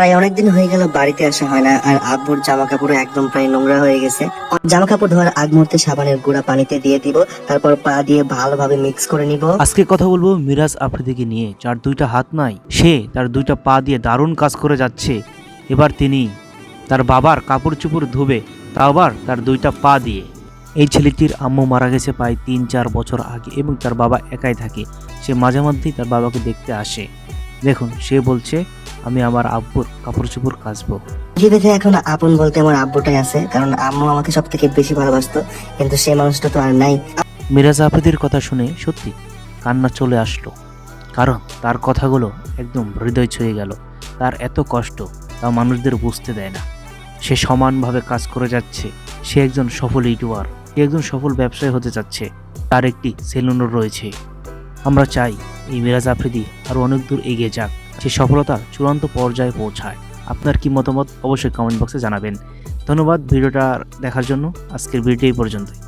প্রায় অনেকদিন হয়ে গেল বাড়িতে আসা হয় না, আর আব্বুর জামা কাপড় একদম প্রায় নোংরা হয়ে গেছে। জামা কাপড় ধোয়ার আগ মুহূর্তে সাবানের গুঁড়া পানিতে দিয়ে দিব, তারপর পা দিয়ে ভালোভাবে মিক্স করে নিব। আজকে কথা বলবো মিরাজ আফ্রিদিকে নিয়ে, যার দুইটা হাত নাই, সে তার দুইটা পা দিয়ে দারুণ কাজ করে যাচ্ছে। এবার তিনি তার বাবার কাপড় চোপড় ধুবে, তা আবার তার দুইটা পা দিয়ে। এই ছেলেটির আম্মু মারা গেছে প্রায় ৩-৪ বছর আগে এবং তার বাবা একাই থাকে। সে মাঝে মধ্যেই তার বাবাকে দেখতে আসে। দেখুন, সে বলছে আমি আমার আব্বুর কাপড় চোপড় কাচবো। যে দেখে এখন আপন বলতে আমার আব্বুটাই আছে, কারণ আম্মু আমাকে সব থেকে বেশি ভালোবাসতো, কিন্তু সে মানুষটা তো আর নাই। মিরাজ আফ্রিদির কথা শুনে সত্যি কান্না চলে আসলো, কারণ তার কথাগুলো একদম হৃদয় ছুঁয়ে গেল। তার এত কষ্ট তা মানুষদের বুঝতে দেয় না। সে সমানভাবে কাজ করে যাচ্ছে। সে একজন সফল ইউটিউবার, সে একজন সফল ব্যবসায়ী হতে যাচ্ছে। তার একটি সেলুনও রয়েছে। আমরা চাই এই মিরাজ আফ্রিদি আরও অনেক দূর এগিয়ে যাক, সে সফলতার চূড়ান্ত পর্যায়ে পৌঁছায়। আপনার কি মতামত অবশ্যই কমেন্ট বক্সে জানাবেন। ধন্যবাদ ভিডিওটা দেখার জন্য। আজকের ভিডিও এই পর্যন্তই।